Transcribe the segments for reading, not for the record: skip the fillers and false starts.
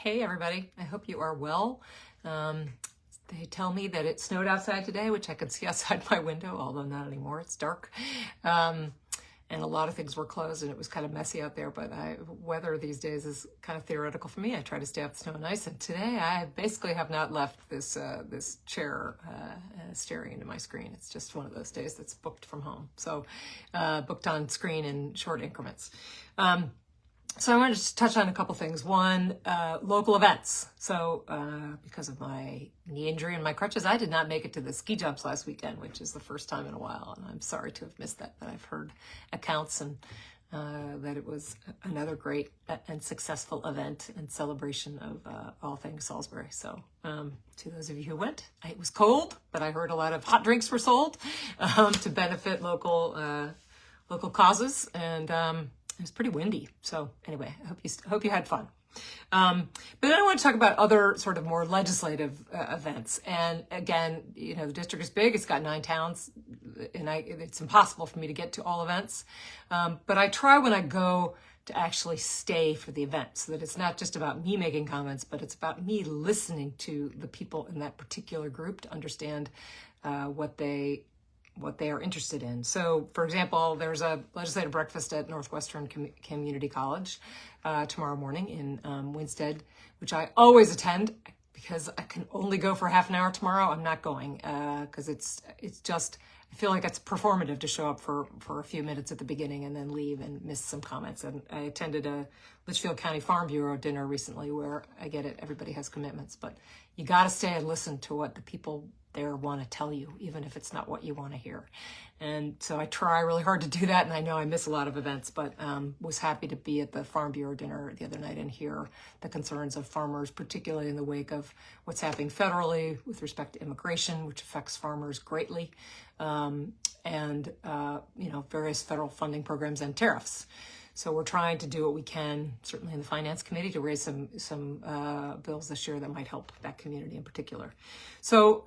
Hey everybody, I hope you are well. They tell me that it snowed outside today, which I can see outside my window, although not anymore, it's dark. And a lot of things were closed and it was kind of messy out there, but weather these days is kind of theoretical for me. I try to stay off the snow and ice, and today I basically have not left this chair staring into my screen. It's just one of those days that's booked from home. So booked on screen in short increments. So I wanted to just touch on a couple things. One, local events. So because of my knee injury and my crutches, I did not make it to the ski jumps last weekend, which is the first time in a while. And I'm sorry to have missed that, but I've heard accounts and that it was another great and successful event and celebration of all things Salisbury. So to those of you who went, it was cold, but I heard a lot of hot drinks were sold to benefit local causes, and it was pretty windy. So anyway, I hope you had fun. But then I want to talk about other sort of more legislative events. And again, you know, the district is big. It's got 9 towns, and it's impossible for me to get to all events. But I try when I go to actually stay for the event, so that it's not just about me making comments, but it's about me listening to the people in that particular group to understand what they are interested in. So, for example, there's a legislative breakfast at Northwestern Community College tomorrow morning in Winstead, which I always attend because I can only go for half an hour tomorrow. I'm not going because it's just, I feel like it's performative to show up for a few minutes at the beginning and then leave and miss some comments. And I attended a Litchfield County Farm Bureau dinner recently where I get it, everybody has commitments, but you got to stay and listen to what the people there want to tell you, even if it's not what you want to hear. And so I try really hard to do that, and I know I miss a lot of events, but was happy to be at the Farm Bureau dinner the other night and hear the concerns of farmers, particularly in the wake of what's happening federally with respect to immigration, which affects farmers greatly, and various federal funding programs and tariffs. So we're trying to do what we can, certainly in the Finance Committee, to raise some bills this year that might help that community in particular. So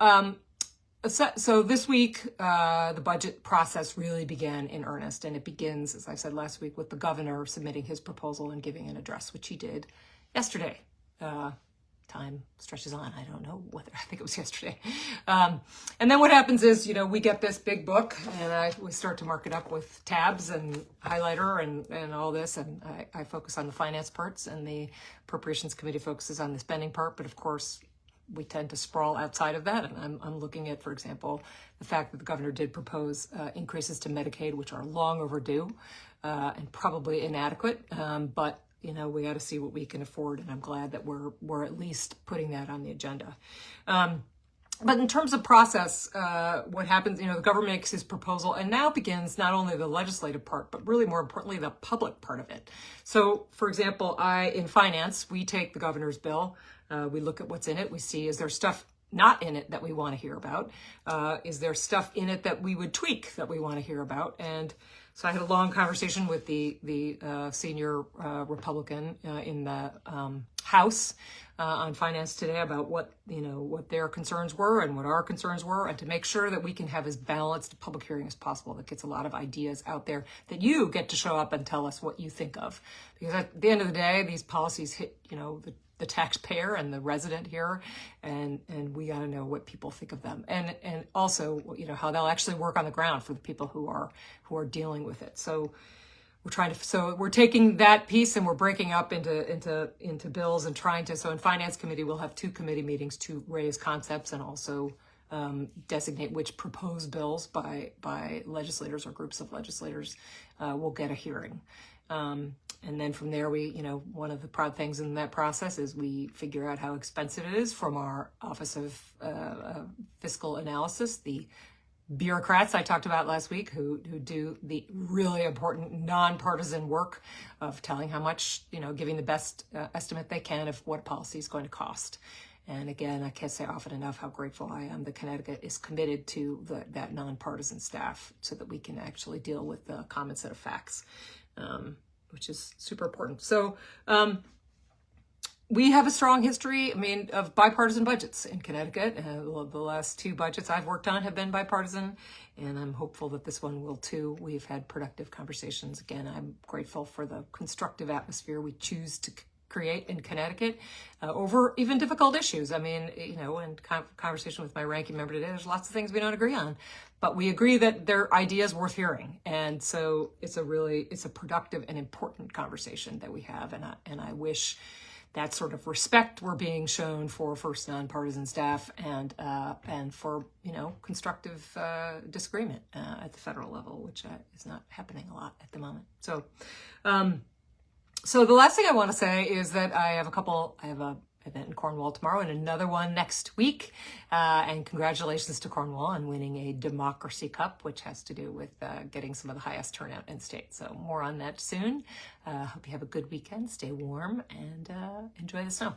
this week, the budget process really began in earnest, and it begins, as I said last week, with the governor submitting his proposal and giving an address, which he did yesterday. Time stretches on. I don't know whether, I think it was yesterday. And then what happens is, we get this big book and we start to mark it up with tabs and highlighter and all this. And I focus on the finance parts, and the Appropriations Committee focuses on the spending part. But of course, we tend to sprawl outside of that. And I'm looking at, for example, the fact that the governor did propose increases to Medicaid, which are long overdue and probably inadequate. But we got to see what we can afford, and I'm glad that we're at least putting that on the agenda. But in terms of process, what happens, the governor makes his proposal, and now begins not only the legislative part, but really more importantly, the public part of it. So, for example, in finance, we take the governor's bill, we look at what's in it, we see, is there stuff not in it that we want to hear about? Is there stuff in it that we would tweak that we want to hear about? And so I had a long conversation with the senior Republican in the House on finance today about what their concerns were and what our concerns were, and to make sure that we can have as balanced a public hearing as possible that gets a lot of ideas out there that you get to show up and tell us what you think of. Because at the end of the day, these policies hit the taxpayer and the resident here, and we got to know what people think of them, and also how they'll actually work on the ground for the people who are dealing with it. So we're taking that piece and we're breaking up into bills and trying to. So in Finance Committee, we'll have 2 committee meetings to raise concepts and also designate which proposed bills by legislators or groups of legislators will get a hearing. And then from there, one of the proud things in that process is we figure out how expensive it is from our Office of Fiscal Analysis, the bureaucrats I talked about last week who do the really important nonpartisan work of telling how much, giving the best estimate they can of what policy is going to cost. And again, I can't say often enough how grateful I am that Connecticut is committed to that nonpartisan staff so that we can actually deal with the common set of facts, which is super important. So we have a strong history, of bipartisan budgets in Connecticut. The last 2 budgets I've worked on have been bipartisan, and I'm hopeful that this one will too. We've had productive conversations. Again, I'm grateful for the constructive atmosphere we choose to create in Connecticut over even difficult issues. I mean, you know, in conversation with my ranking member today, there's lots of things we don't agree on, but we agree that their ideas worth hearing. And so it's a productive and important conversation that we have. And I wish that sort of respect were being shown for First nonpartisan staff and for, you know, constructive disagreement at the federal level, which is not happening a lot at the moment. So, so the last thing I want to say is that I have a event in Cornwall tomorrow and another one next week. And congratulations to Cornwall on winning a Democracy Cup, which has to do with getting some of the highest turnout in state. So more on that soon. Hope you have a good weekend, stay warm, and enjoy the snow.